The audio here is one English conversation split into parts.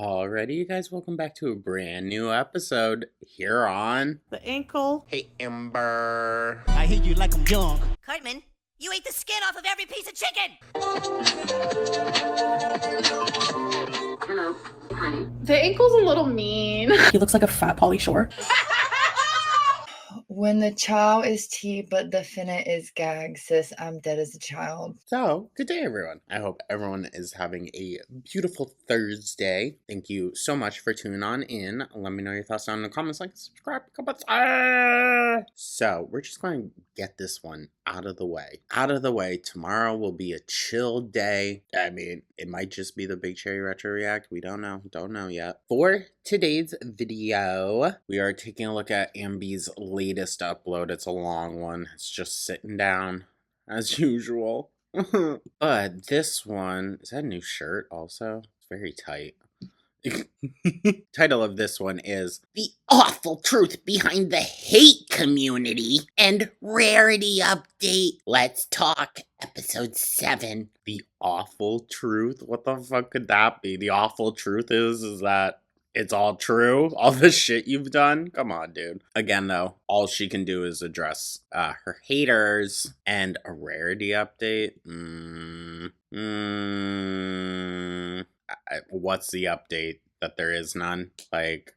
Alrighty, you guys, welcome back to a brand new episode here on The ankle. Hey Ember. I hate you like I'm young. Cartman, you ate the skin off of every piece of chicken! Hello, honey. The ankle's a little mean. He looks like a fat Pauly Shore. When the chow is tea, but the finna is gag, sis, I'm dead as a child. So, good day everyone. I hope everyone is having a beautiful Thursday. Thank you so much for tuning on in. Let me know your thoughts down in the comments, like, subscribe, comments. So, we're just going to get this one out of the way. Tomorrow will be a chill day. I mean, it might just be the Big Cherry Retro React. We don't know yet. For today's video, we are taking a look at Ambi's latest upload. It's a long one. It's just sitting down as usual. But this one, is that a new shirt also? It's very tight. Title of this one is The Awful Truth Behind the Hate Community and Rarity Update. Let's talk episode 7. The awful truth? What the fuck could that be? The awful truth is that it's all true? All the shit you've done? Come on, dude. Again, though, all she can do is address her haters and a Rarity update. What's the update? That there is none? Like,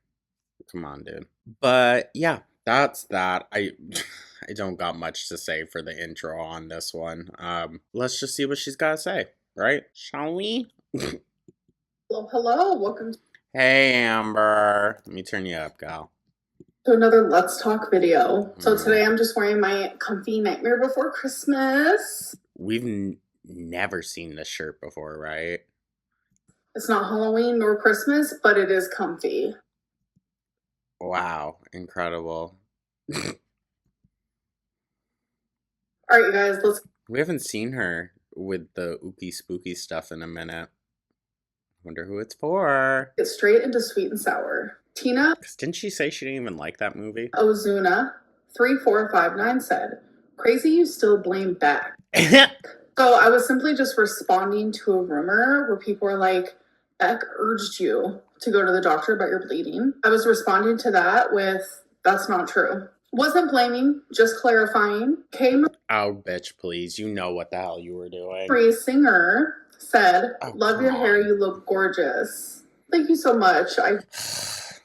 come on, dude. But yeah, that's that. I don't got much to say for the intro on this one. Let's just see what she's got to say, right? Shall we? Hello, welcome Hey, Amber. Let me turn you up, gal. to another Let's Talk video. So today I'm just wearing my comfy Nightmare Before Christmas. We've never seen this shirt before, right? It's not Halloween nor Christmas, but it is comfy. Wow, incredible. All right, you guys, let's We haven't seen her with the ooky spooky stuff in a minute. Wonder who it's for. get straight into sweet and sour. Tina 'Cause didn't she say she didn't even like that movie? Ozuna 3459 said, "Crazy you still blame Beck." So I was simply just responding to a rumor where people were like, Beck urged you to go to the doctor about your bleeding. I was responding to that with, that's not true. Wasn't blaming, just clarifying. K. Oh, bitch, please. You know what the hell you were doing. Marie Singer said, Oh, love your come hair, on. you look gorgeous. Thank you so much. I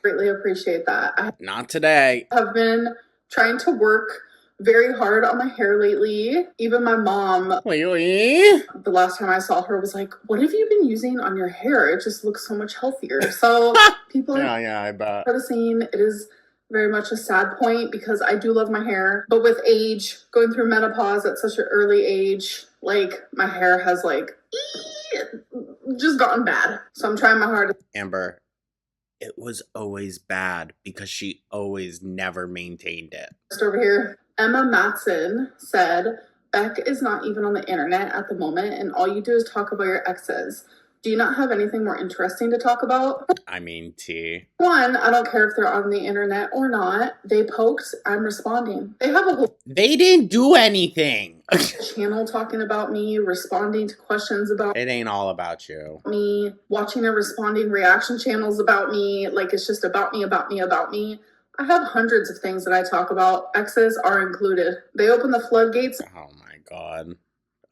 greatly appreciate that. I Not today. have been trying to work very hard on my hair lately. Even my mom, Really? the last time I saw her, was like, what have you been using on your hair? It just looks so much healthier. So people are Yeah, I bet. noticing it is very much a sad point because I do love my hair. But with age, going through menopause at such an early age, like my hair has like just gotten bad. So I'm trying my hardest. Amber, it was always bad because she always never maintained it. Over here, Emma Matson said, Beck is not even on the internet at the moment, and all you do is talk about your exes. Do you not have anything more interesting to talk about? I mean, T. One, I don't care if they're on the internet or not. They poked, I'm responding. They have a whole They didn't do anything. channel talking about me, responding to questions about It ain't all about you. me, watching and responding reaction channels about me. Like, it's just about me, about me, about me. I have hundreds of things that I talk about. Exes are included. They open the floodgates. Oh my god.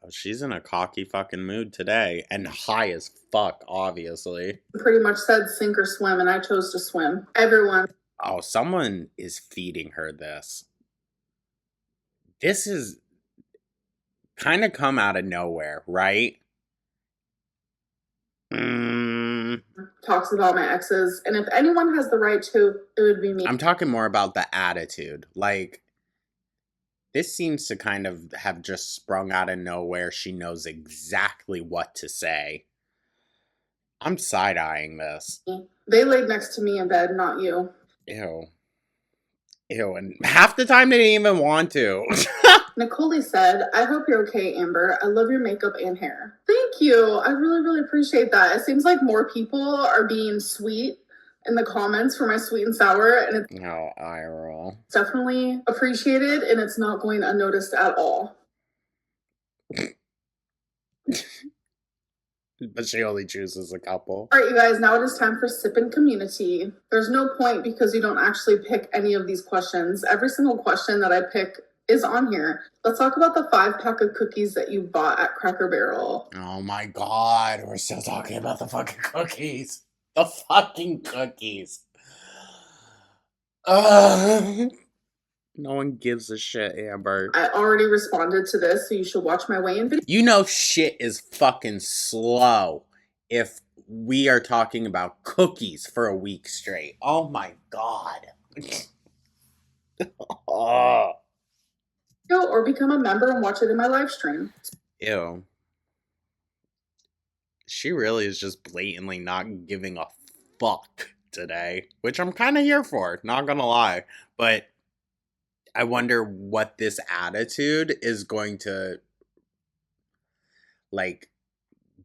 Oh, she's in a cocky fucking mood today. And high as fuck, obviously. Pretty much said sink or swim, and I chose to swim. Everyone. Oh, someone is feeding her this. This is kind of come out of nowhere, right? Talks about my exes, and if anyone has the right to, it would be me. I'm talking more about the attitude. Like, this seems to kind of have just sprung out of nowhere. She knows exactly what to say. I'm side-eyeing this. They laid next to me in bed, not you. Ew. Ew, and half the time they didn't even want to. Nicole said, I hope you're okay, Amber. I love your makeup and hair. Thank you. I really, really appreciate that. It seems like more people are being sweet in the comments for my sweet and sour, and it's No, eye roll. definitely appreciated, and it's not going unnoticed at all. But she only chooses a couple. All right, you guys, now it is time for Sippin' Community. There's no point because you don't actually pick any of these questions. Every single question that I pick is on here. Let's talk about the 5-pack of cookies that you bought at Cracker Barrel. Oh my god, we're still talking about the fucking cookies. The fucking cookies. Ugh. No one gives a shit, Amber. I already responded to this, so you should watch my weigh-in video. You know shit is fucking slow if we are talking about cookies for a week straight. Oh my god. Oh. Or become a member and watch it in my live stream. Ew. She really is just blatantly not giving a fuck today, which I'm kind of here for, not gonna lie. But I wonder what this attitude is going to, like,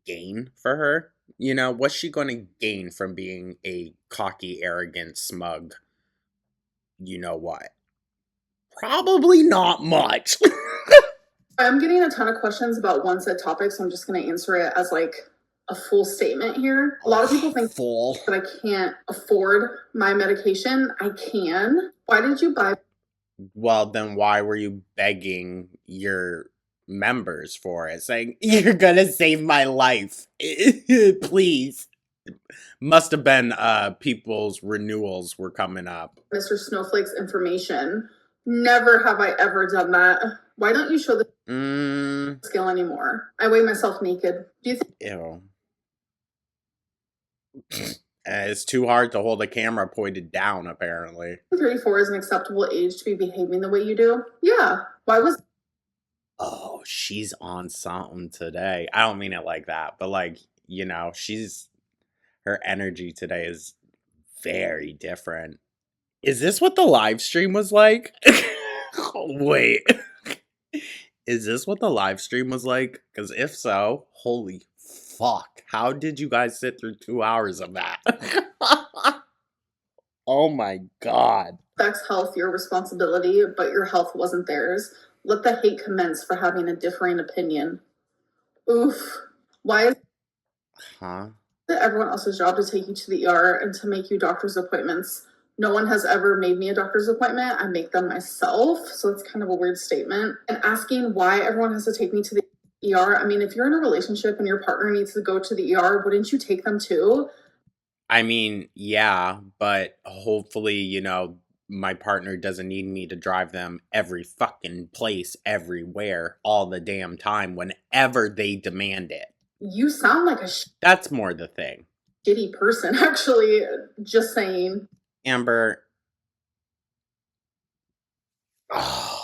gain for her. You know, what's she going to gain from being a cocky, arrogant, smug, you know what? Probably not much. I'm getting a ton of questions about one set topic, so I'm just going to answer it as like a full statement here. A lot of people think Full. that I can't afford my medication. I can. Why did you buy? Well, then why were you begging your members for it, saying, "You're gonna save my life, please"? Must have been people's renewals were coming up. Mr. Snowflake's information. Never have I ever done that. Why don't you show the skill anymore? I weigh myself naked. Do you think? Ew. It's too hard to hold a camera pointed down, apparently. 34 is an acceptable age to be behaving the way you do? Yeah. Why was? Oh, she's on something today. I don't mean it like that, but like, you know, her energy today is very different. Is this what the live stream was like? Wait. Is this what the live stream was like? Because if so, holy fuck. How did you guys sit through 2 hours of that? Oh my god. Sex health your responsibility, but your health wasn't theirs. Let the hate commence for having a differing opinion. Oof. Why is Huh? it everyone else's job to take you to the ER and to make you doctor's appointments? No one has ever made me a doctor's appointment. I make them myself. So it's kind of a weird statement. And asking why everyone has to take me to the ER. I mean, if you're in a relationship and your partner needs to go to the ER, wouldn't you take them too? I mean, yeah, but hopefully, you know, my partner doesn't need me to drive them every fucking place, everywhere, all the damn time, whenever they demand it. You sound like a That's more the thing. shitty person, actually. Just saying. Amber. Oh,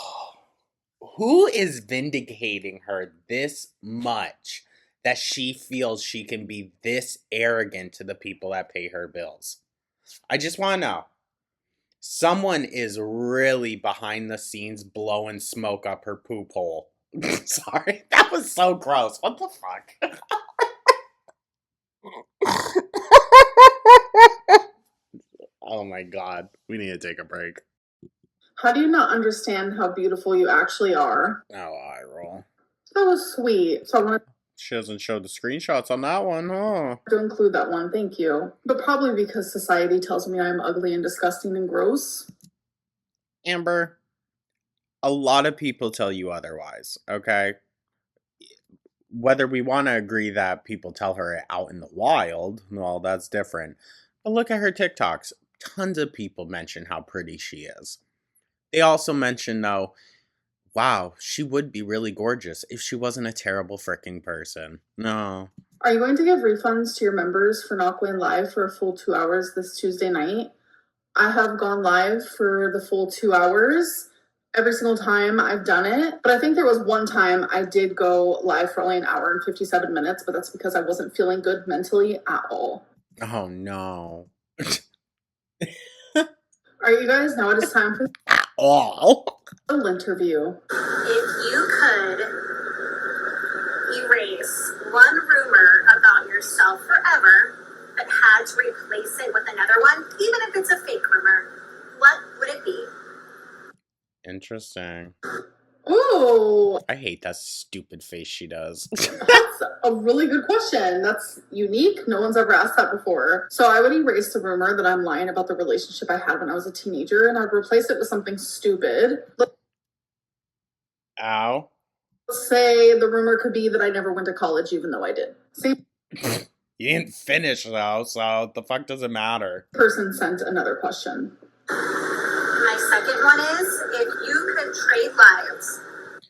who is vindicating her this much that she feels she can be this arrogant to the people that pay her bills? I just want to know. Someone is really behind the scenes blowing smoke up her poop hole. Sorry, that was so gross. What the fuck? Oh my god, we need to take a break. How do you not understand how beautiful you actually are? Oh, eye roll. That was sweet. So I wanted She doesn't show the screenshots on that one, huh? to include that one. Thank you. But probably because society tells me I'm ugly and disgusting and gross. Amber, a lot of people tell you otherwise, okay? Whether we want to agree that people tell her out in the wild, well, that's different. But look at her TikToks. Tons of people mention how pretty she is. They also mention, though, wow, she would be really gorgeous if she wasn't a terrible freaking person. No. Are you going to give refunds to your members for not going live for a full 2 hours this Tuesday night? I have gone live for the full 2 hours. Every single time I've done it. But I think there was one time I did go live for only an hour and 57 minutes, but that's because I wasn't feeling good mentally at all. Oh, no. All right, you guys, now it is time for At all? the interview. If you could erase one rumor about yourself forever, but had to replace it with another one, even if it's a fake rumor, what would it be? Interesting. Ooh, I hate that stupid face she does. that's a really good question. That's unique. No one's ever asked that before. So I would erase the rumor that I'm lying about the relationship I had when I was a teenager, and I'd replace it with something stupid. Ow. Let's say the rumor could be that I never went to college, even though I did. Same You didn't finish though, so the fuck does it matter? person sent another question. My second one is, if you could trade lives.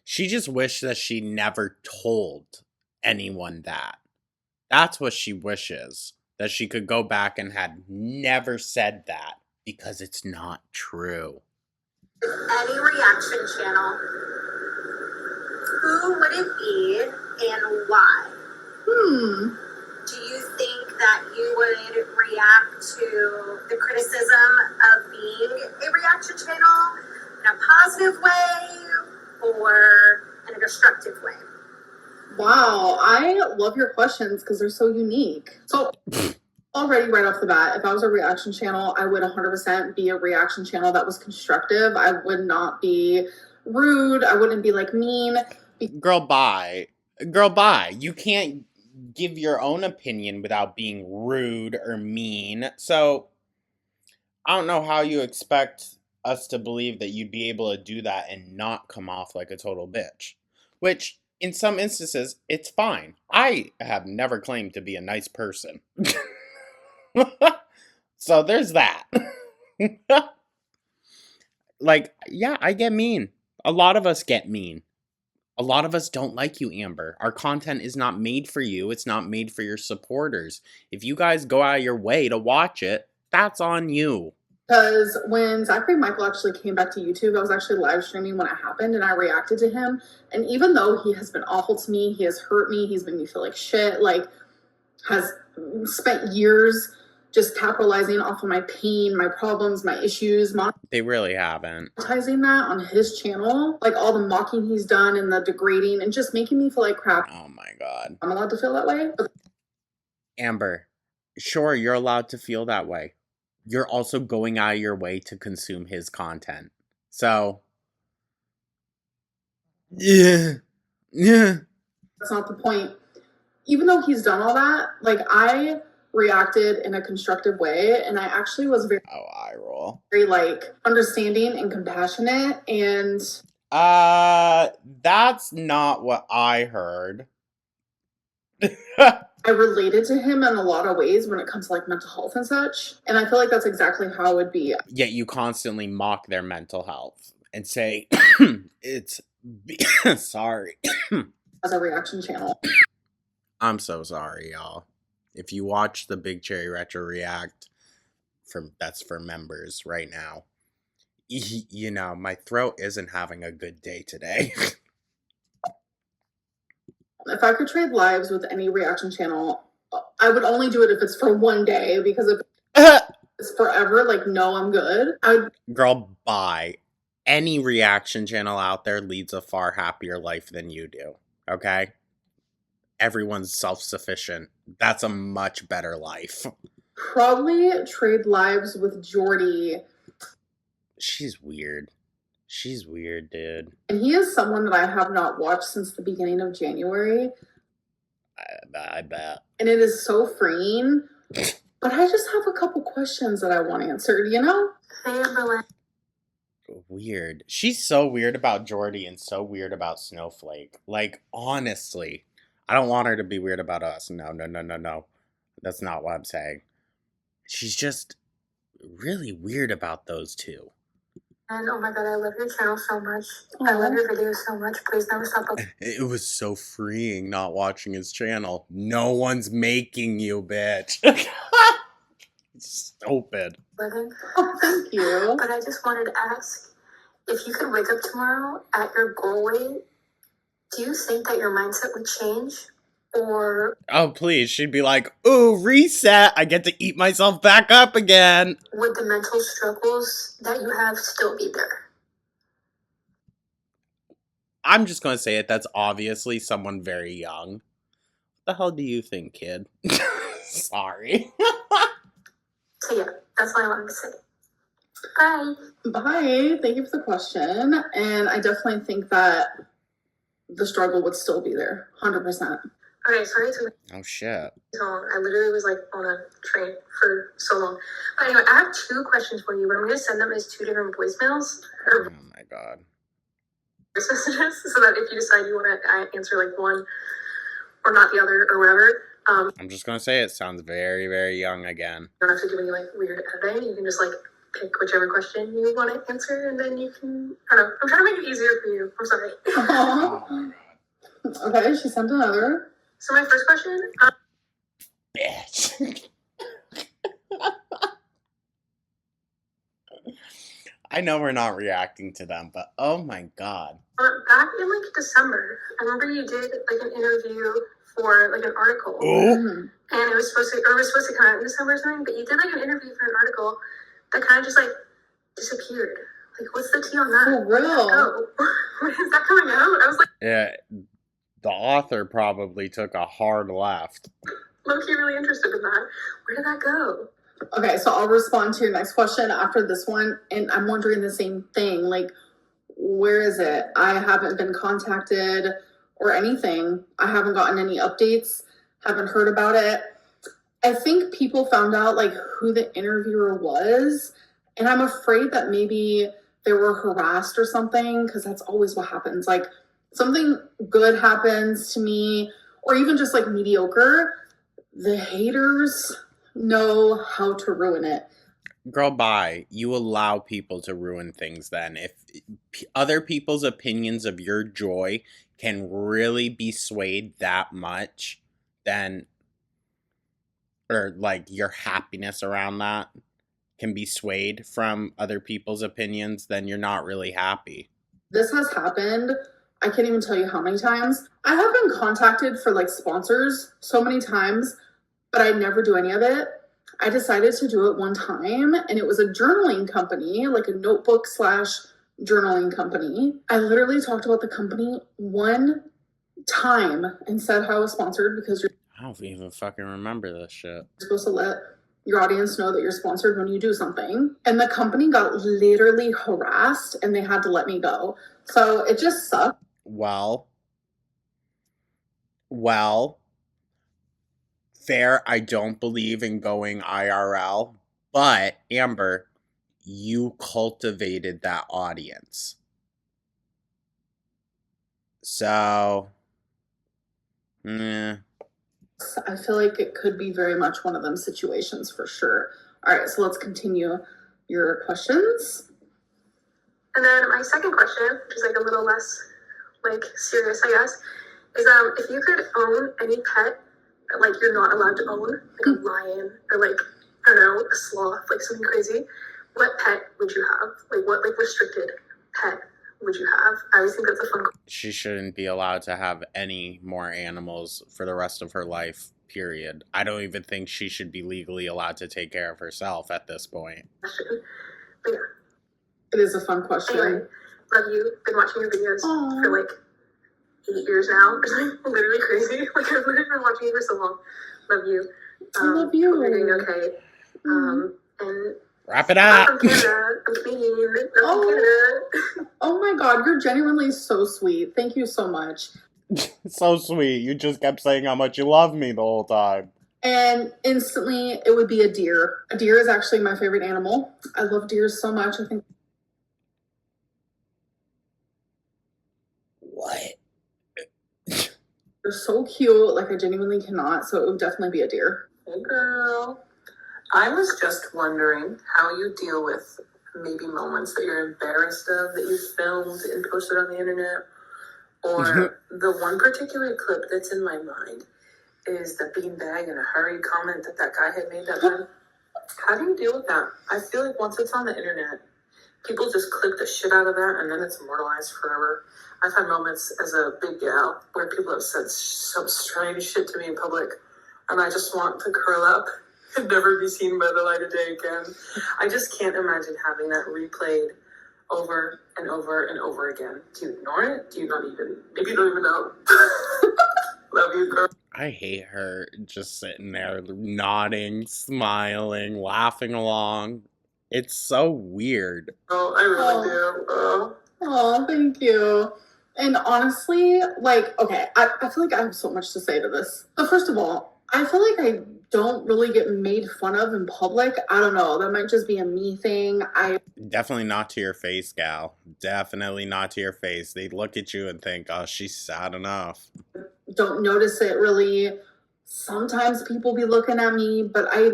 She just wished that she never told anyone that. That's what she wishes. That she could go back and had never said that. Because it's not true. Any reaction channel, who would it be and why? Do you think that you would react to the criticism of being a reaction channel in a positive way or in a destructive way? Wow, I love your questions because they're so unique. So already right off the bat, if I was a reaction channel, I would 100% be a reaction channel that was constructive. I would not be rude. I wouldn't be like mean. Girl, bye. Girl, bye. You can't give your own opinion without being rude or mean. So, I don't know how you expect us to believe that you'd be able to do that and not come off like a total bitch. Which, in some instances, it's fine. I have never claimed to be a nice person. So there's that. Like, yeah, I get mean. A lot of us get mean. A lot of us don't like you, Amber. Our content is not made for you. It's not made for your supporters. If you guys go out of your way to watch it, that's on you. Because when Zachary Michael actually came back to YouTube, I was actually live streaming when it happened and I reacted to him. And even though he has been awful to me, he has hurt me, he's made me feel like shit, like has spent years just capitalizing off of my pain, my problems, my issues, They really haven't. monetizing that on his channel, like all the mocking he's done and the degrading and just making me feel like crap. Oh my god. I'm allowed to feel that way? Amber, sure, you're allowed to feel that way. You're also going out of your way to consume his content. So, yeah. That's not the point. Even though he's done all that, like I reacted in a constructive way and I actually was very eye roll. very like understanding and compassionate and that's not what I heard. I related to him in a lot of ways when it comes to like mental health and such. And I feel like that's exactly how it would be. Yet you constantly mock their mental health and say, it's sorry. As a reaction channel. I'm so sorry, y'all. If you watch the Big Cherry Retro React, that's for members right now. You know, my throat isn't having a good day today. If I could trade lives with any reaction channel, I would only do it if it's for one day, because if it's forever, like, no, I'm good. Girl, bye. Any reaction channel out there leads a far happier life than you do, okay? Everyone's self-sufficient. That's a much better life. Probably trade lives with Jordy. She's weird. She's weird, dude. And he is someone that I have not watched since the beginning of January. I bet. And it is so freeing. But I just have a couple questions that I want answered, you know? Weird. She's so weird about Jordy and so weird about Snowflake. Like, honestly, I don't want her to be weird about us. No. That's not what I'm saying. She's just really weird about those two. And oh my god, I love your channel so much. I love your videos so much. Please never stop. It was so freeing not watching his channel. No one's making you, bitch. Stupid. Living. Oh, thank you. But I just wanted to ask, if you could wake up tomorrow at your goal weight, do you think that your mindset would change? Or oh, please. She'd be like, ooh, reset. I get to eat myself back up again. would the mental struggles that you have still be there? I'm just going to say it. That's obviously someone very young. What the hell do you think, kid? Sorry. So yeah, that's what I wanted to say. Bye. Bye. Thank you for the question. And I definitely think that the struggle would still be there. 100%. Okay, sorry to Oh shit. so long. I literally was like on a train for so long. But anyway, I have 2 questions for you, but I'm going to send them as 2 different voicemails or Oh my god. voice messages so that if you decide you want to answer like one or not the other or whatever, I'm just gonna say it sounds very, very young again. you don't have to do any like weird editing. You can just like pick whichever question you want to answer and then you can, I don't know. I'm trying to make it easier for you. I'm sorry. Oh. Okay, she sent another. So my first question, Bitch. I know we're not reacting to them, but oh my god. back in like December, I remember you did like an interview for like an article. Oh. And it was supposed to come out in December or something, but you did like an interview for an article that kind of just like disappeared. Like, what's the tea on that? For real? When is that coming out? I was like, Yeah, the author probably took a hard left. low-key really interested in that. Where did that go? Okay, so I'll respond to your next question after this one. And I'm wondering the same thing. Like, where is it? I haven't been contacted or anything. I haven't gotten any updates. Haven't heard about it. I think people found out like who the interviewer was. And I'm afraid that maybe they were harassed or something, because that's always what happens. Like, something good happens to me, or even just like mediocre, the haters know how to ruin it. Girl, bye. You allow people to ruin things then. If other people's opinions of your joy can really be swayed that much, then, or like your happiness around that can be swayed from other people's opinions, then you're not really happy. This has happened. I can't even tell you how many times. I have been contacted for like sponsors so many times, but I never do any of it. I decided to do it one time, and it was a journaling company, like a notebook / journaling company. I literally talked about the company one time and said how I was sponsored, because you're I don't even fucking remember this shit. supposed to let your audience know that you're sponsored when you do something. And the company got literally harassed and they had to let me go. So it just sucked. Well, fair, I don't believe in going IRL, but Amber, you cultivated that audience. So, I feel like it could be very much one of them situations for sure. All right, so let's continue your questions. And then my second question, which is like a little less like serious, I guess, is if you could own any pet that like you're not allowed to own, like a lion or like, I don't know, a sloth, like something crazy, what pet would you have? Like what like restricted pet would you have? I always think that's a fun question. she shouldn't be allowed to have any more animals for the rest of her life, period. I don't even think she should be legally allowed to take care of herself at this point. But yeah. It is a fun question. Anyway, love you. Been watching your videos Aww. for like 8 years now. It's like literally crazy. Like I've literally been watching you for so long. Love you. I love you. Hope you're doing okay. And Wrap it I'm up! from Canada. I'm Canadian. I'm from Canada. Oh my god, you're genuinely so sweet. Thank you so much. So sweet. You just kept saying how much you love me the whole time. And instantly, it would be a deer. A deer is actually my favorite animal. I love deers so much. I think. What? They're so cute. Like, I genuinely cannot. So it would definitely be a deer. Hey girl. I was just wondering how you deal with maybe moments that you're embarrassed of that you filmed and posted on the internet. Or the one particular clip that's in my mind is the beanbag in a hurry comment that guy had made that time. How do you deal with that? I feel like once it's on the internet, people just click the shit out of that and then it's immortalized forever. I've had moments as a big gal where people have said some strange shit to me in public and I just want to curl up and never be seen by the light of day again. I just can't imagine having that replayed over and over and over again. Do you ignore it? Do you not even? Maybe you don't even know. Love you, girl. I hate her just sitting there nodding, smiling, laughing along. It's so weird. Oh, I really do. Oh. Oh, thank you. And honestly, like, okay, I feel like I have so much to say to this. But first of all, I feel like I don't really get made fun of in public. I don't know. That might just be a me thing. I Definitely not to your face, gal. Definitely not to your face. They look at you and think, oh, she's sad enough. don't notice it really. Sometimes people be looking at me, but I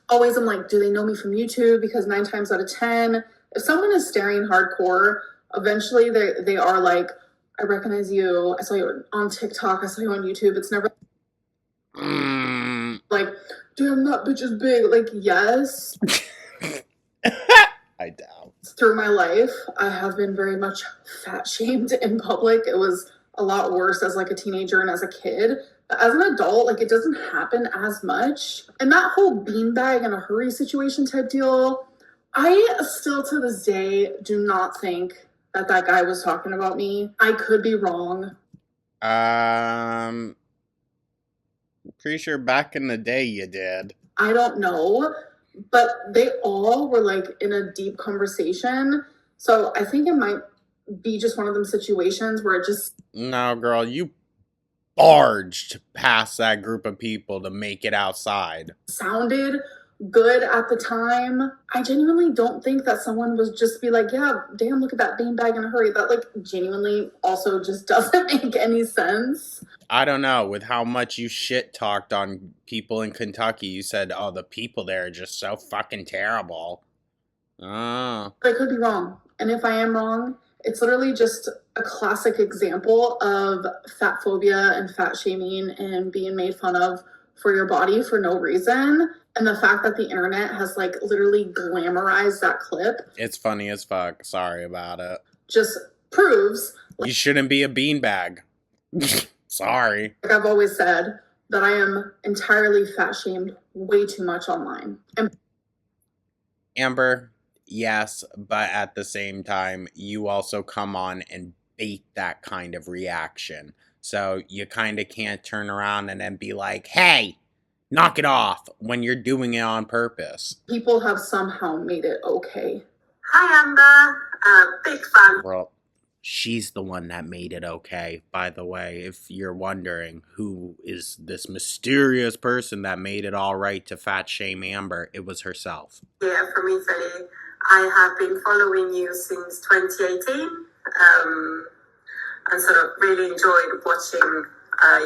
always am like, do they know me from YouTube? Because 9 times out of 10, if someone is staring hardcore, eventually they are like, I recognize you. I saw you on TikTok. I saw you on YouTube. It's never like, damn, that bitch is big. Like, yes. I doubt. Through my life, I have been very much fat shamed in public. It was a lot worse as like a teenager and as a kid. But as an adult, like it doesn't happen as much. And that whole beanbag in a hurry situation type deal, I still to this day do not think that that guy was talking about me. I could be wrong. Pretty sure back in the day you did. I don't know, but they all were like in a deep conversation. So I think it might be just one of them situations where it just No, girl, you barged past that group of people to make it outside. sounded good at the time. I genuinely don't think that someone was just be like, yeah, damn, look at that beanbag in a hurry. That like genuinely also just doesn't make any sense. I don't know, with how much you shit talked on people in Kentucky, you said, oh, the people there are just so fucking terrible. Oh. But I could be wrong. And if I am wrong, it's literally just a classic example of fat phobia and fat shaming and being made fun of for your body for no reason. And the fact that the internet has like literally glamorized that clip. It's funny as fuck. Sorry about it. Just proves. You shouldn't be a beanbag. Sorry. Like I've always said, that I am entirely fat shamed way too much online. And Amber, yes, but at the same time, you also come on and bait that kind of reaction. So you kind of can't turn around and then be like, hey, knock it off when you're doing it on purpose. People have somehow made it okay. Hi, Amber. Big fan. Well, she's the one that made it okay, by the way. If you're wondering who is this mysterious person that made it all right to fat shame Amber, it was herself. Yeah, from Italy. I have been following you since 2018 and sort of really enjoyed watching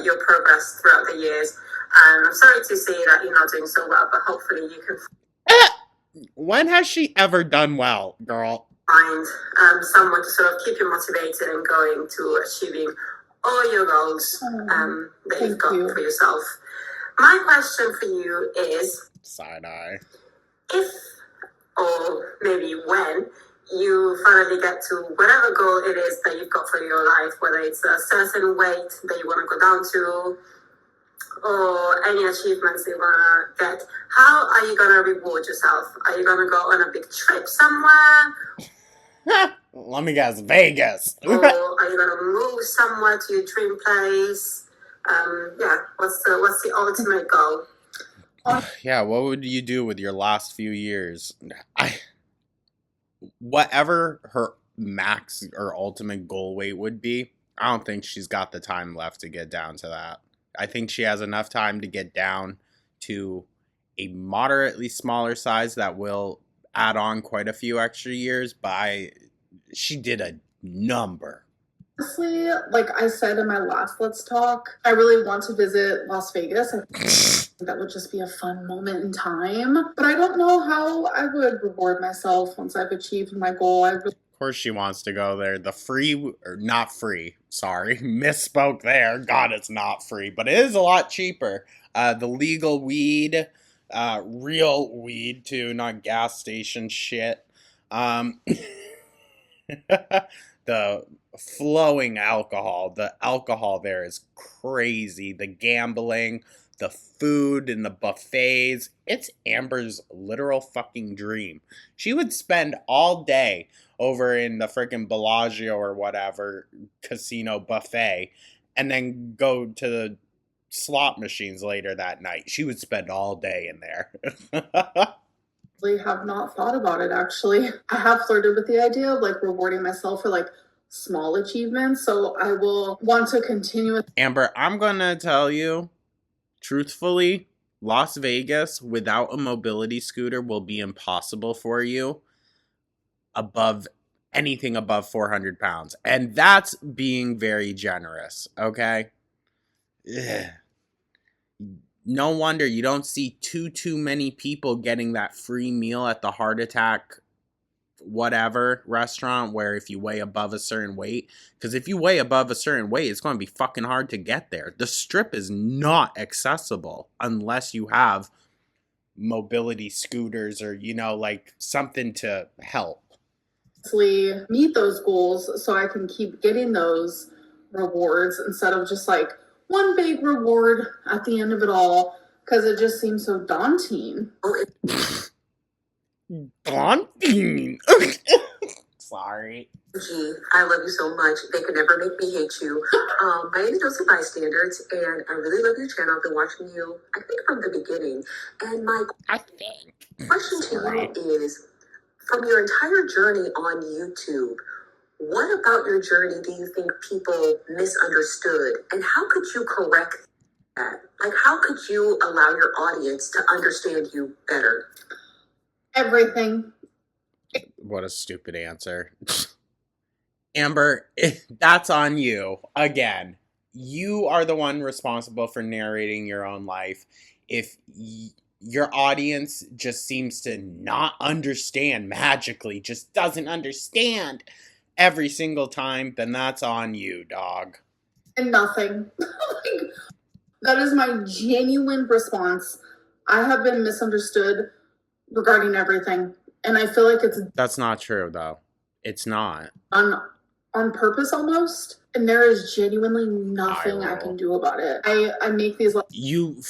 your progress throughout the years. And I'm sorry to see that you're not doing so well, but hopefully you can When has she ever done well, girl? find someone to sort of keep you motivated and going to achieving all your goals that you've got for yourself. My question for you is, Side-eye. if or maybe when you finally get to whatever goal it is that you've got for your life, whether it's a certain weight that you want to go down to or any achievements you want to get, how are you going to reward yourself? Are you going to go on a big trip somewhere? Let me guess, Vegas. Or are you going to move somewhere to your dream place? What's the ultimate goal? Yeah, what would you do with your last few years? Whatever her max or ultimate goal weight would be, I don't think she's got the time left to get down to that. I think she has enough time to get down to a moderately smaller size that will add on quite a few extra years, but she did a number. Honestly, like I said in my last Let's Talk, I really want to visit Las Vegas. I think that would just be a fun moment in time. But I don't know how I would reward myself once I've achieved my goal. Of course she wants to go there. The free, or not free, sorry, misspoke there. God, it's not free, but it is a lot cheaper. The legal weed, real weed too, not gas station shit. The flowing alcohol. The alcohol there is crazy. The gambling, the food and the buffets. It's Amber's literal fucking dream. She would spend all day over in the freaking Bellagio or whatever casino buffet and then go to the slot machines later that night. She would spend all day in there. really have not thought about it, actually. I have flirted with the idea of like rewarding myself for like small achievements, so I will want to continue with. Amber, I'm gonna tell you, truthfully, Las Vegas without a mobility scooter will be impossible for you above anything above 400 pounds. And that's being very generous, okay? Ugh. No wonder you don't see too many people getting that free meal at the heart attack whatever restaurant where if you weigh above a certain weight, because if you weigh above a certain weight, it's going to be fucking hard to get there. The strip is not accessible unless you have mobility scooters or, you know, like something to help Meet those goals so I can keep getting those rewards instead of just like one big reward at the end of it all, because it just seems so daunting. Daunting. Sorry. Gee, I love you so much. They could never make me hate you. My name is Josie Bystanders, and I really love your channel. I've been watching you, I think, from the beginning. And my question to you is, from your entire journey on YouTube, what about your journey do you think people misunderstood? And how could you correct that? Like, how could you allow your audience to understand you better? Everything. What a stupid answer. Amber, that's on you. Again, you are the one responsible for narrating your own life. If your audience just seems to not understand magically, just doesn't understand every single time, then that's on you, dog. And nothing. That is my genuine response. I have been misunderstood regarding everything. And I feel like it's... That's not true, though. It's not. On purpose, almost. And there is genuinely nothing I can do about it. I make these... You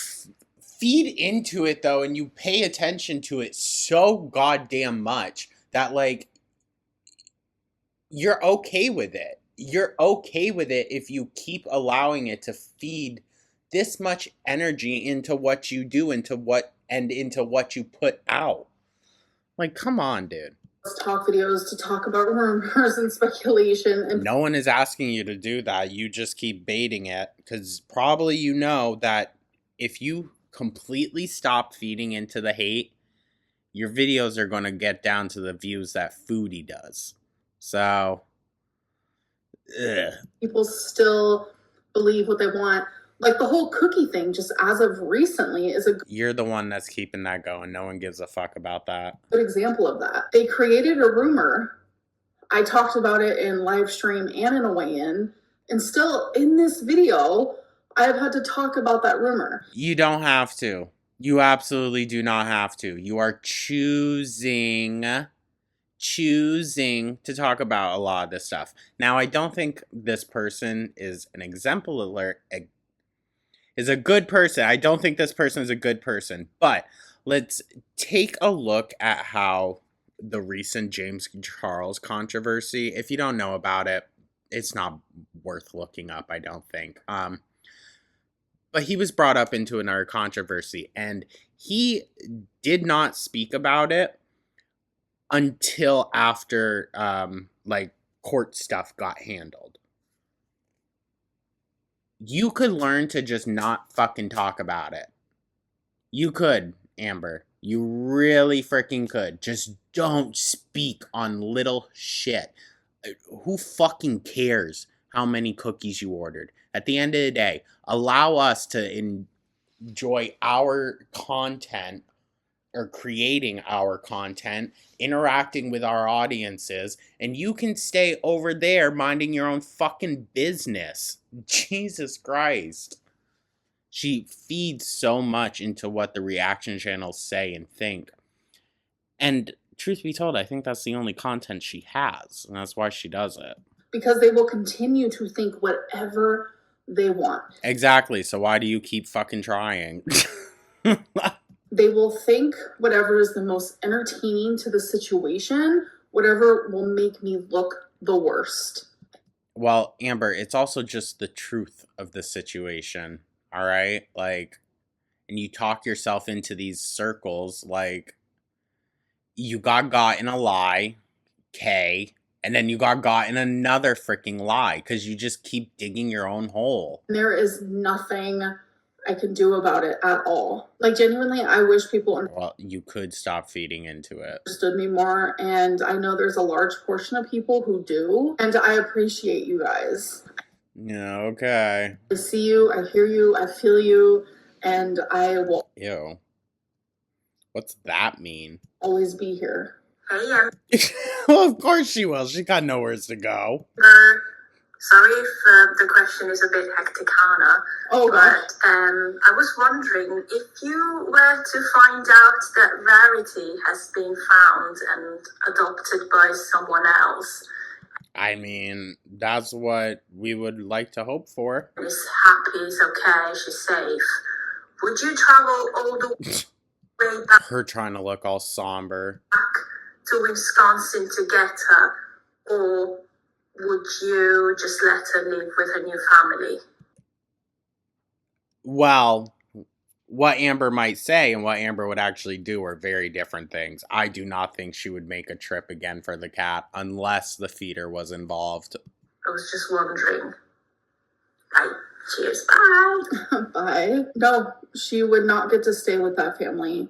feed into it, though, and you pay attention to it so goddamn much that, like, you're okay with it. You're okay with it if you keep allowing it to feed this much energy into what you do, into what you put out. Like, come on, dude. Talk videos to talk about rumors and speculation. And no one is asking you to do that. You just keep baiting it because probably you know that if you completely stop feeding into the hate, your videos are going to get down to the views that Foodie does. So, people still believe what they want. Like the whole cookie thing, just as of recently, is a... You're the one that's keeping that going. No one gives a fuck about that. Good example of that. They created a rumor. I talked about it in live stream and in a weigh-in. And still, in this video, I have had to talk about that rumor. You don't have to. You absolutely do not have to. You are choosing to talk about a lot of this stuff. Now, I don't think this person is an exemplar... is a good person. I don't think this person is a good person. But let's take a look at how the recent James Charles controversy, if you don't know about it, it's not worth looking up, I don't think. But he was brought up into another controversy, and he did not speak about it until after, like, court stuff got handled. You could learn to just not fucking talk about it. You could, Amber. You really freaking could. Just don't speak on little shit. Who fucking cares how many cookies you ordered? At the end of the day, allow us to enjoy our content or creating our content, interacting with our audiences, and you can stay over there minding your own fucking business. Jesus Christ. She feeds so much into what the reaction channels say and think. And truth be told, I think that's the only content she has, and that's why she does it. Because they will continue to think whatever they want. Exactly, so why do you keep fucking trying? They will think whatever is the most entertaining to the situation, whatever will make me look the worst. Well, Amber, it's also just the truth of the situation, all right? Like, and you talk yourself into these circles, like, you got in a lie, K, and then you got in another freaking lie because you just keep digging your own hole. There is nothing I can do about it at all. Like, genuinely, I wish people Well, you could stop feeding into it. understood me more, and I know there's a large portion of people who do, and I appreciate you guys. Yeah, okay. I see you, I hear you, I feel you, and I will Ew. What's that mean? always be here. Hey, Well, of course she will. She got nowhere to go. sorry if the question is a bit hecticana, Oh gosh. but I was wondering if you were to find out that Rarity has been found and adopted by someone else, I mean, that's what we would like to hope for. is happy, is okay, she's safe, would you travel all the way back Her trying to look all somber. to Wisconsin to get her, or would you just let her live with her new family? Well, what Amber might say and what Amber would actually do are very different things. I do not think she would make a trip again for the cat unless the feeder was involved. I was just wondering. Right. Cheers. Bye. Bye. No, she would not get to stay with that family.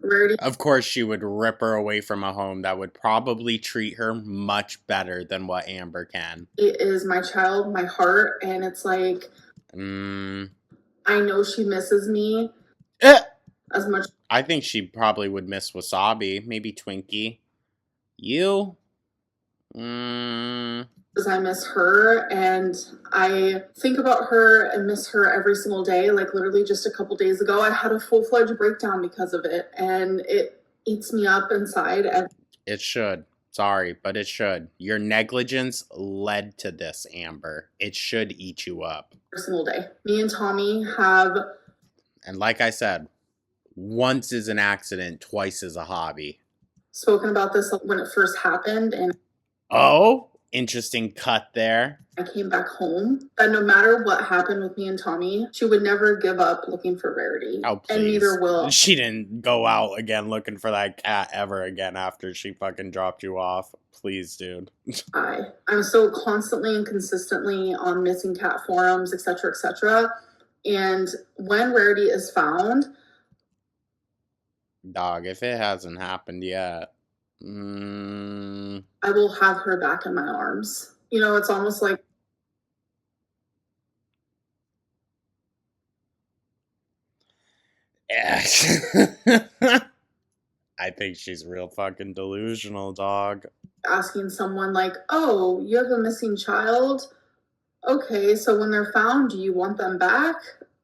Rarity Of course, she would rip her away from a home that would probably treat her much better than what Amber can. is my child, my heart, and it's like, I know she misses me as much. I think she probably would miss Wasabi, maybe Twinkie. You? As I miss her, and I think about her and miss her every single day. Like, literally just a couple days ago, I had a full-fledged breakdown because of it, and it eats me up inside. It should. Sorry, but it should. Your negligence led to this, Amber. It should eat you up. Every single day. Me and Tommy have... And like I said, once is an accident, twice is a hobby. Spoken about this when it first happened, and... Oh? Interesting cut there. I came back home, that no matter what happened with me and Tommy, she would never give up looking for Rarity. Oh, please. And neither will. She didn't go out again looking for that cat ever again after she fucking dropped you off. Please, dude. I'm so constantly and consistently on missing cat forums, etc., etc. And when Rarity is found... Dog, if it hasn't happened yet... I will have her back in my arms. You know, it's almost like... I think she's real fucking delusional, dog. Asking someone like, oh, you have a missing child? Okay, so when they're found, do you want them back?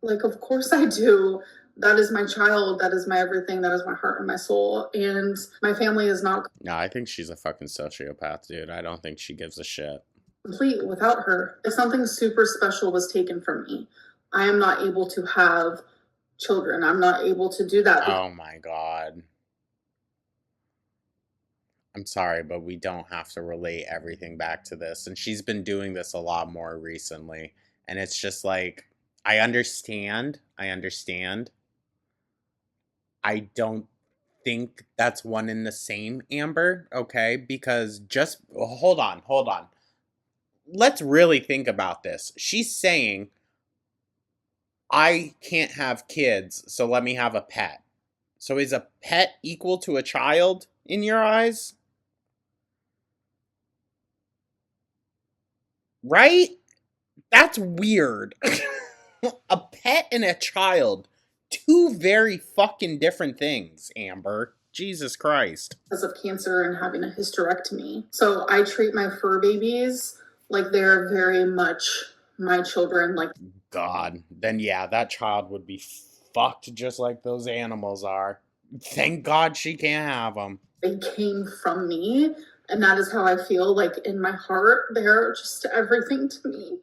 Like, of course I do. That is my child. That is my everything. That is my heart and my soul. And my family is not... No, I think she's a fucking sociopath, dude. I don't think she gives a shit. Complete without her. If something super special was taken from me, I am not able to have children. I'm not able to do that. Oh my god. I'm sorry, but we don't have to relate everything back to this. And she's been doing this a lot more recently. And it's just like, I understand. I don't think that's one and the same, Amber, okay? Because just, hold on. Let's really think about this. She's saying, I can't have kids, so let me have a pet. So is a pet equal to a child in your eyes? Right? That's weird. A pet and a child. Two very fucking different things, Amber. Jesus Christ. Because of cancer and having a hysterectomy. So I treat my fur babies like they're very much my children. Like, God. Then yeah, that child would be fucked just like those animals are. Thank God she can't have them. They came from me, and that is how I feel. Like, in my heart, they're just everything to me.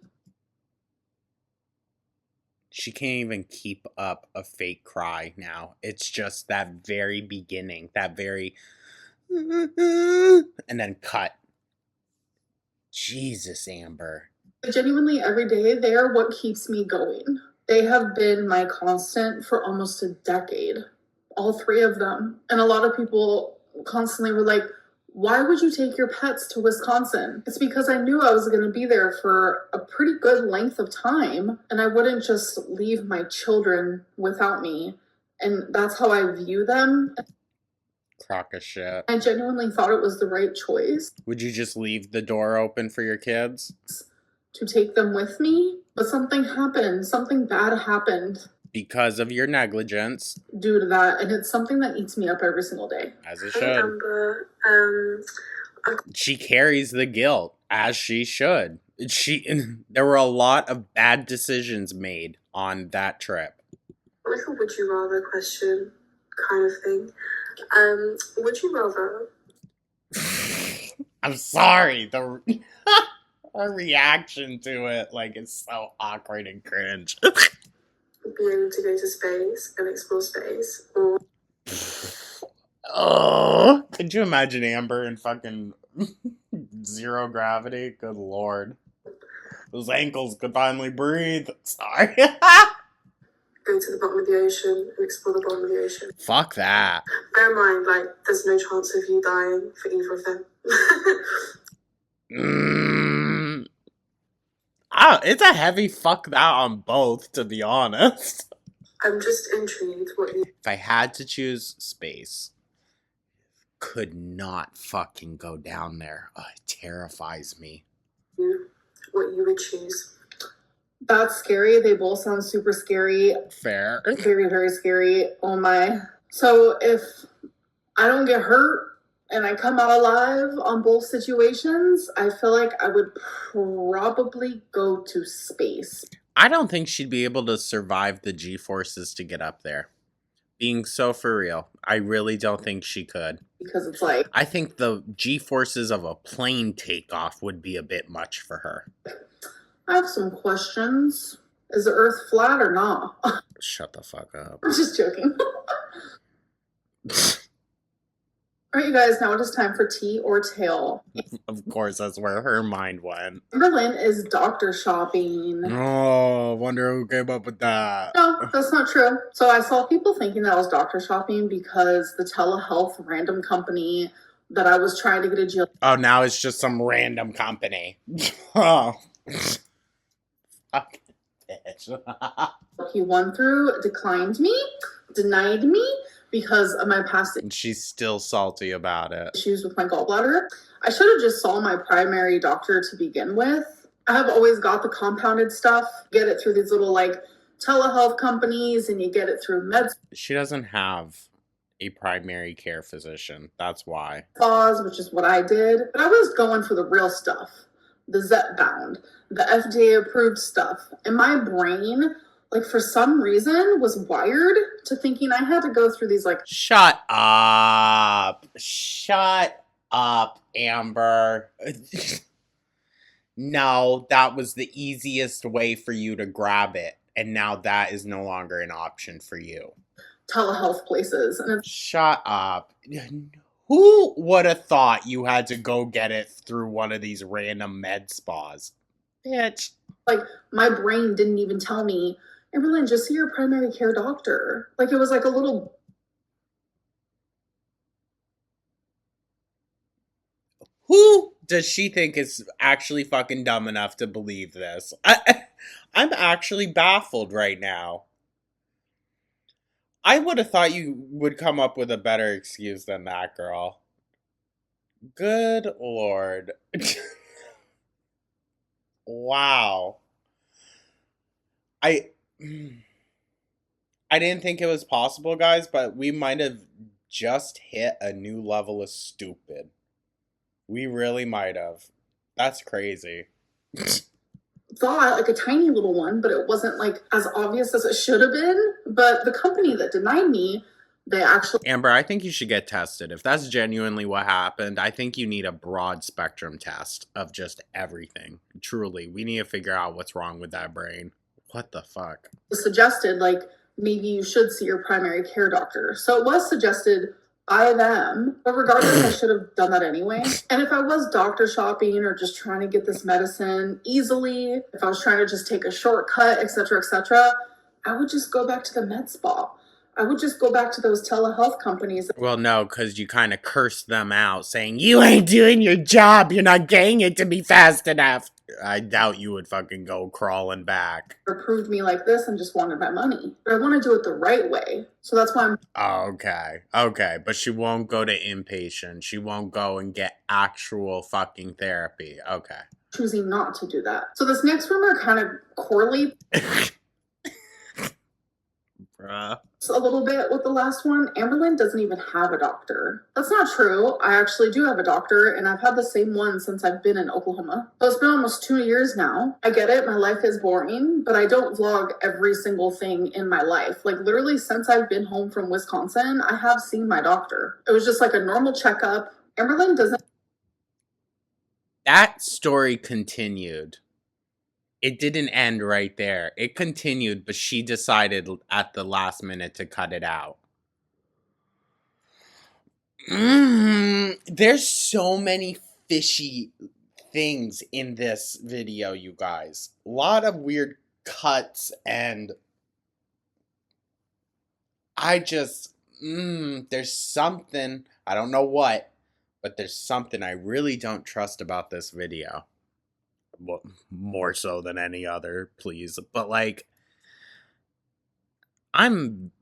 She can't even keep up a fake cry now. It's just that very beginning, that very... and then cut. Jesus, Amber. Genuinely, every day, they are what keeps me going. They have been my constant for almost a decade. all 3 of them. And a lot of people constantly were like, why would you take your pets to Wisconsin? It's because I knew I was going to be there for a pretty good length of time, and I wouldn't just leave my children without me. And that's how I view them. Crock of shit. I genuinely thought it was the right choice. Would you just leave the door open for your kids? To take them with me? But something happened. Something bad happened. Because of your negligence. Due to that, and it's something that eats me up every single day. As it Hey, should. Amber. She carries the guilt, as she should. There were a lot of bad decisions made on that trip. Like a would you rather question kind of thing. Would you rather I'm sorry. Her reaction to it, like, it's so awkward and cringe. be able to go to space and explore space, or Oh, could you imagine Amber in fucking zero gravity? Good lord. Those ankles could finally breathe. Sorry. go to the bottom of the ocean and explore the bottom of the ocean? Fuck that. Bear in mind, like, there's no chance of you dying for either of them. It's a heavy fuck that on both, to be honest. I'm just intrigued what you If I had to choose space, could not fucking go down there. Oh, it terrifies me. would choose. That's scary. They both sound super scary. Fair. Very, very scary. Oh my. So if I don't get hurt and I come out alive on both situations, I feel like I would probably go to space. I don't think she'd be able to survive the G-forces to get up there. Being so for real, I really don't think she could. Because it's like, I think the G-forces of a plane takeoff would be a bit much for her. I have some questions. Is the Earth flat or not? Shut the fuck up. I'm just joking. All right, you guys, now it is time for tea or tail. Of course, that's where her mind went. Berlin is doctor shopping. Oh, wonder who came up with that. No, that's not true. So I saw people thinking that I was doctor shopping because the telehealth random company that I was trying to get a deal. Oh, now it's just some random company. Oh. Fuck bitch. He won through, declined me, denied me because of my past And she's still salty about it. issues with my gallbladder. I should have just saw my primary doctor to begin with. I have always got the compounded stuff. Get it through these little like telehealth companies, and you get it through med She doesn't have a primary care physician. That's why. spas, which is what I did. But I was going for the real stuff, the Zepbound, the FDA approved stuff. And my brain, like for some reason, was wired to thinking I had to go through these like Shut up. Shut up, Amber. No, that was the easiest way for you to grab it. And now that is no longer an option for you. telehealth places. And it's Shut up. Who would have thought you had to go get it through one of these random med spas? Bitch. like my brain didn't even tell me, Evelyn, just see your primary care doctor. Like it was like a little. Who does she think is actually fucking dumb enough to believe this? I'm actually baffled right now. I would have thought you would come up with a better excuse than that, girl. Good lord. Wow. I didn't think it was possible, guys, but we might have just hit a new level of stupid. We really might have. That's crazy. Thought like a tiny little one, but it wasn't like as obvious as it should have been. But the company that denied me, they actually. Amber, I think you should get tested. If that's genuinely what happened, I think you need a broad spectrum test of just everything. Truly, we need to figure out what's wrong with that brain. What the fuck? Suggested like maybe you should see your primary care doctor. So it was suggested by them, but regardless, I should have done that anyway. And if I was doctor shopping or just trying to get this medicine easily, if I was trying to just take a shortcut, etc., I would just go back to the med spa. I would just go back to those telehealth companies. Well, no, because you kind of cursed them out, saying, you ain't doing your job, you're not getting it to me fast enough. I doubt you would fucking go crawling back. Approved me like this and just wanted my money. But I want to do it the right way. So that's why I'm... Okay, but she won't go to inpatient. She won't go and get actual fucking therapy. Okay. Choosing not to do that. So this next rumor kind of correlates a little bit with the last one. Amberlynn doesn't even have a doctor. That's not true. I actually do have a doctor, and I've had the same one since I've been in Oklahoma. So it's been almost 2 years now. I get it, my life is boring, but I don't vlog every single thing in my life. Like literally since I've been home from Wisconsin, I have seen my doctor. It was just like a normal checkup. Amberlynn doesn't... That story continued. It didn't end right there. It continued, but she decided at the last minute to cut it out. There's so many fishy things in this video, you guys. A lot of weird cuts, and I just, there's something, I don't know what, but there's something I really don't trust about this video. Well, more so than any other, please. But like, I'm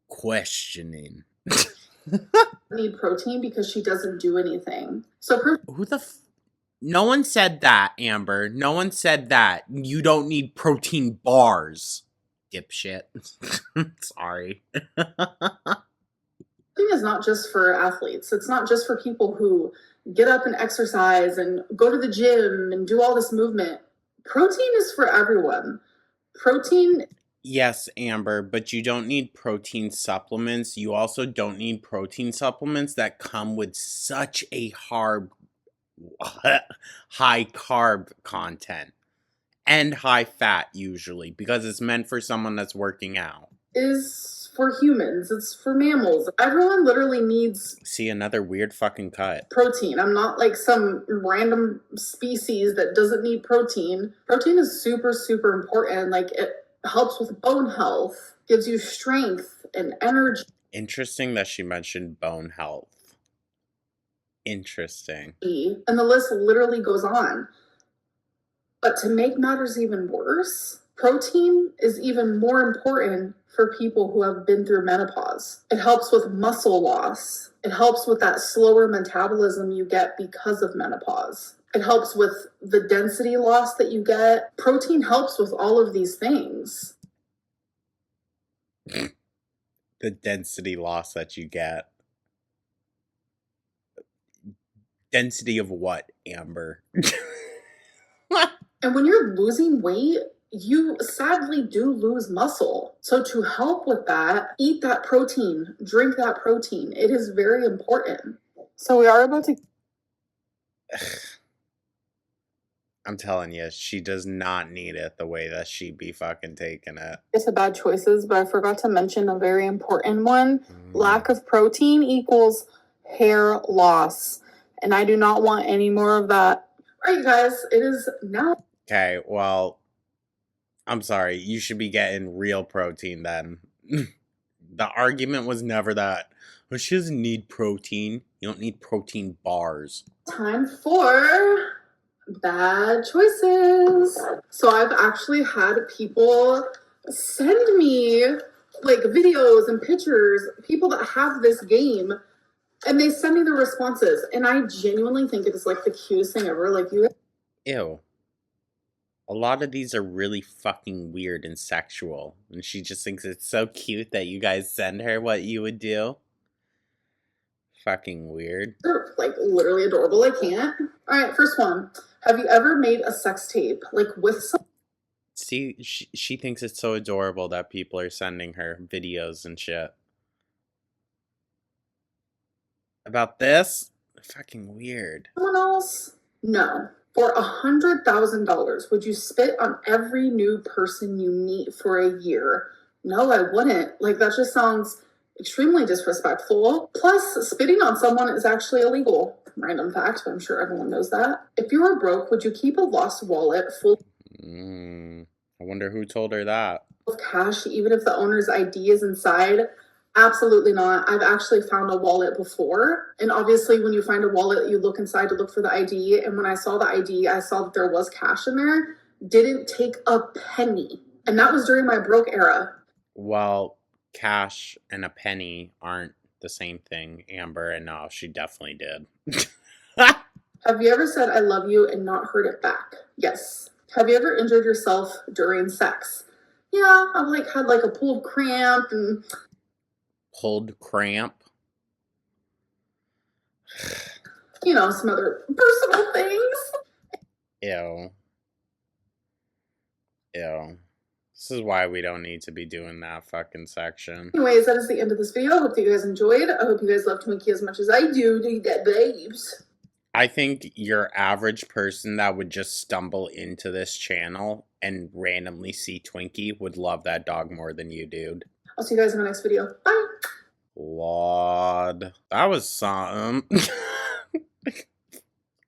questioning. Need protein because she doesn't do anything. So who the no one said that, Amber. No one said that. You don't need protein bars, dipshit. Sorry. Protein is not just for athletes. It's not just for people who get up and exercise and go to the gym and do all this movement. Protein is for everyone. Protein... Yes, Amber, but you don't need protein supplements. You also don't need protein supplements that come with such a high carb content and high fat usually, because it's meant for someone that's working out. Is for humans. It's for mammals. Everyone literally needs... See, another weird fucking cut. Protein. I'm not like some random species that doesn't need protein. Protein is super, super important. Like it helps with bone health, gives you strength and energy. Interesting that she mentioned bone health. Interesting. And the list literally goes on. But to make matters even worse, protein is even more important for people who have been through menopause. It helps with muscle loss. It helps with that slower metabolism you get because of menopause. It helps with the density loss that you get. Protein helps with all of these things. The density loss that you get. Density of what, Amber? And when you're losing weight, you sadly do lose muscle. So to help with that, eat that protein, drink that protein. It is very important. So we are about to... I'm telling you, she does not need it the way that she be fucking taking it. It's a bad choices, but I forgot to mention a very important one. Lack of protein equals hair loss. And I do not want any more of that. All right, you guys, it is now... Okay, well, I'm sorry. You should be getting real protein then. The argument was never that. Well, she doesn't need protein. You don't need protein bars. Time for bad choices. So I've actually had people send me like videos and pictures, people that have this game, and they send me the responses. And I genuinely think it is like the cutest thing ever. Like you... Ew. A lot of these are really fucking weird and sexual. And she just thinks it's so cute that you guys send her what you would do. Fucking weird. They're like literally adorable. I can't. All right, first one. Have you ever made a sex tape like with some... See, she thinks it's so adorable that people are sending her videos and shit. About this? Fucking weird. Someone else? No. For $100,000, would you spit on every new person you meet for a year? No, I wouldn't. Like, that just sounds extremely disrespectful. Plus, spitting on someone is actually illegal. Random fact, but I'm sure everyone knows that. If you were broke, would you keep a lost wallet full... I wonder who told her that. cash even if the owner's ID is inside? Absolutely not. I've actually found a wallet before. And obviously when you find a wallet, you look inside to look for the ID. And when I saw the ID, I saw that there was cash in there. Didn't take a penny. And that was during my broke era. Well, cash and a penny aren't the same thing, Amber, and no, she definitely did. Have you ever said I love you and not heard it back? Yes. Have you ever injured yourself during sex? Yeah, I've had a pulled cramp and Pulled cramp? some other personal things. Ew. This is why we don't need to be doing that fucking section. Anyways, that is the end of this video. I hope that you guys enjoyed. I hope you guys love Twinkie as much as I do. Do you get babes? I think your average person that would just stumble into this channel and randomly see Twinkie would love that dog more than you, dude. I'll see you guys in the next video. Bye! Lord. That was something.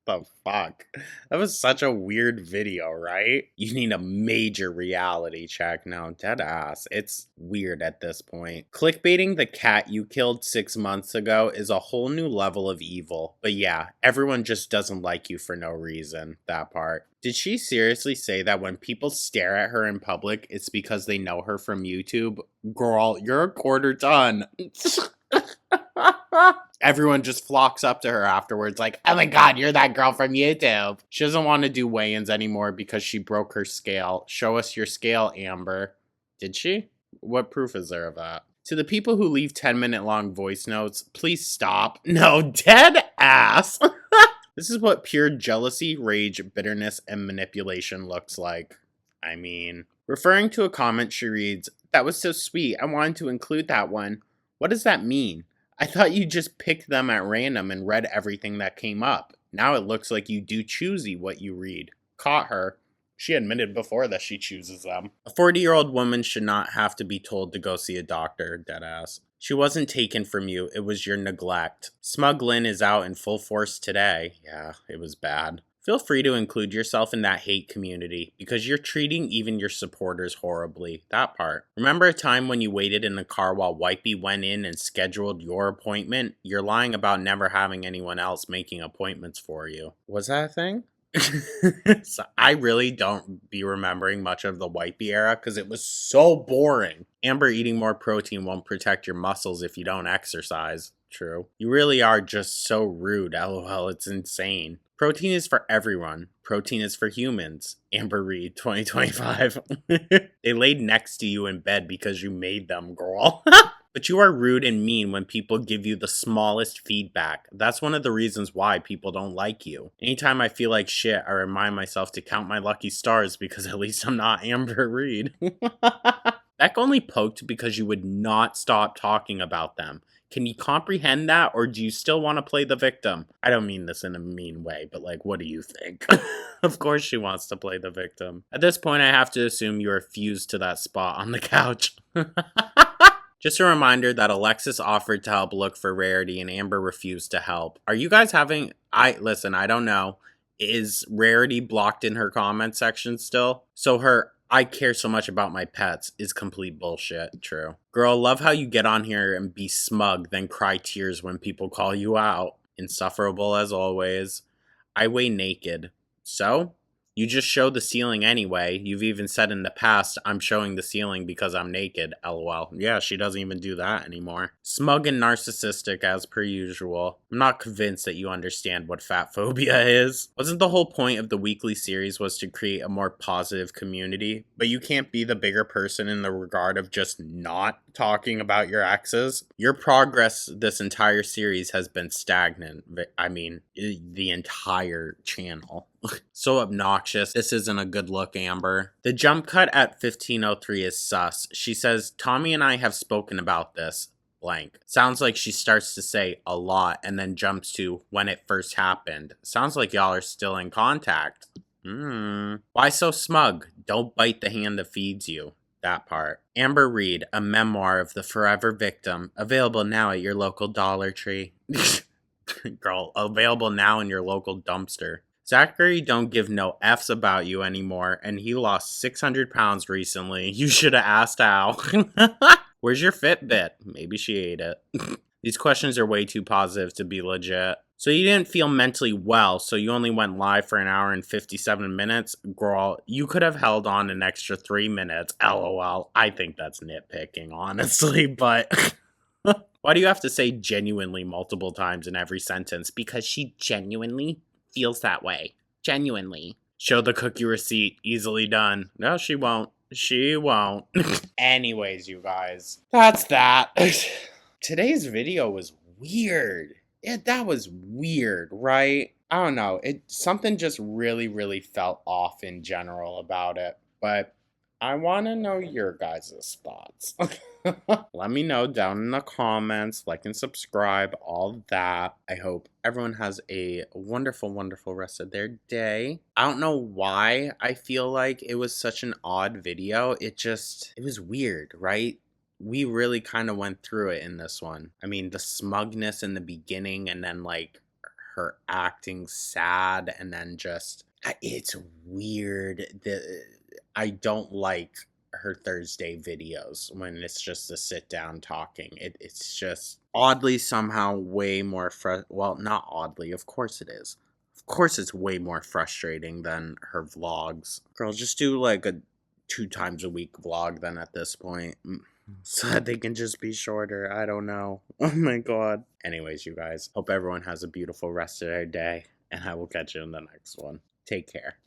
The fuck? That was such a weird video, right? You need a major reality check. No, dead ass. It's weird at this point. Clickbaiting the cat you killed 6 months ago is a whole new level of evil. But yeah, everyone just doesn't like you for no reason. That part. Did she seriously say that when people stare at her in public, it's because they know her from YouTube? Girl, you're a quarter ton. Everyone just flocks up to her afterwards like, oh my god, you're that girl from YouTube. She doesn't want to do weigh-ins anymore because she broke her scale. Show us your scale, Amber. Did she? What proof is there of that? To the people who leave 10-minute long voice notes, please stop. No, dead ass. This is what pure jealousy, rage, bitterness, and manipulation looks like. I mean, referring to a comment, she reads, that was so sweet. I wanted to include that one. What does that mean? I thought you just picked them at random and read everything that came up. Now it looks like you do choosy what you read. Caught her. She admitted before that she chooses them. A 40-year-old woman should not have to be told to go see a doctor, deadass. She wasn't taken from you, it was your neglect. Smug Lynn is out in full force today. Yeah, it was bad. Feel free to include yourself in that hate community, because you're treating even your supporters horribly. That part. Remember a time when you waited in the car while Wipey went in and scheduled your appointment? You're lying about never having anyone else making appointments for you. Was that a thing? So I really don't be remembering much of the Wipey era because it was so boring. Amber, eating more protein won't protect your muscles if you don't exercise. True. You really are just so rude. LOL, it's insane. Protein is for everyone. Protein is for humans. Amber Reed, 2025. They laid next to you in bed because you made them, girl. But you are rude and mean when people give you the smallest feedback. That's one of the reasons why people don't like you. Anytime I feel like shit, I remind myself to count my lucky stars because at least I'm not Amber Reed. Beck only poked because you would not stop talking about them. Can you comprehend that, or do you still want to play the victim? I don't mean this in a mean way, but like, what do you think? Of course she wants to play the victim. At this point, I have to assume you are fused to that spot on the couch. Just a reminder that Alexis offered to help look for Rarity and Amber refused to help. Are you guys having... Listen, I don't know. Is Rarity blocked in her comment section still? So her... I care so much about my pets is complete bullshit. True. Girl, love how you get on here and be smug, then cry tears when people call you out. Insufferable as always. I weigh naked. So? You just show the ceiling anyway. You've even said in the past, I'm showing the ceiling because I'm naked. LOL. Yeah, she doesn't even do that anymore. Smug and narcissistic as per usual. I'm not convinced that you understand what fat phobia is. Wasn't the whole point of the weekly series was to create a more positive community? But you can't be the bigger person in the regard of just not talking about your exes. Your progress this entire series has been stagnant. I mean, the entire channel. So obnoxious. This isn't a good look, Amber. The jump cut at 15:03 is sus. She says, Tommy and I have spoken about this. Blank. Sounds like she starts to say a lot and then jumps to when it first happened. Sounds like y'all are still in contact. Why so smug? Don't bite the hand that feeds you. That part. Amber Reed, a memoir of the forever victim. Available now at your local Dollar Tree. Girl, available now in your local dumpster. Zachary don't give no F's about you anymore, and he lost 600 pounds recently. You should have asked how. Where's your Fitbit? Maybe she ate it. These questions are way too positive to be legit. So you didn't feel mentally well, so you only went live for an hour and 57 minutes? Girl, you could have held on an extra 3 minutes. LOL. I think that's nitpicking, honestly, but... Why do you have to say genuinely multiple times in every sentence? Because she genuinely feels that way. Genuinely. Show the cookie receipt. Easily done. No, she won't. She won't. Anyways, you guys. That's that. Today's video was weird. Yeah, that was weird, right? I don't know. Something just really felt off in general about it. But I want to know your guys' thoughts. Let me know down in the comments. Like and subscribe, all that. I hope everyone has a wonderful rest of their day. I don't know why I feel like it was such an odd video. It was weird, right? We really kind of went through it in this one. I mean, the smugness in the beginning, and then like her acting sad, and then just it's weird. I don't like her Thursday videos when it's just a sit down talking. It's just oddly somehow way more well, not oddly, of course it is. Of course it's way more frustrating than her vlogs. Girl, just do like a 2 times a week vlog then at this point. So that they can just be shorter. I don't know. Oh my god. Anyways, you guys, hope everyone has a beautiful rest of their day, and I will catch you in the next one. Take care.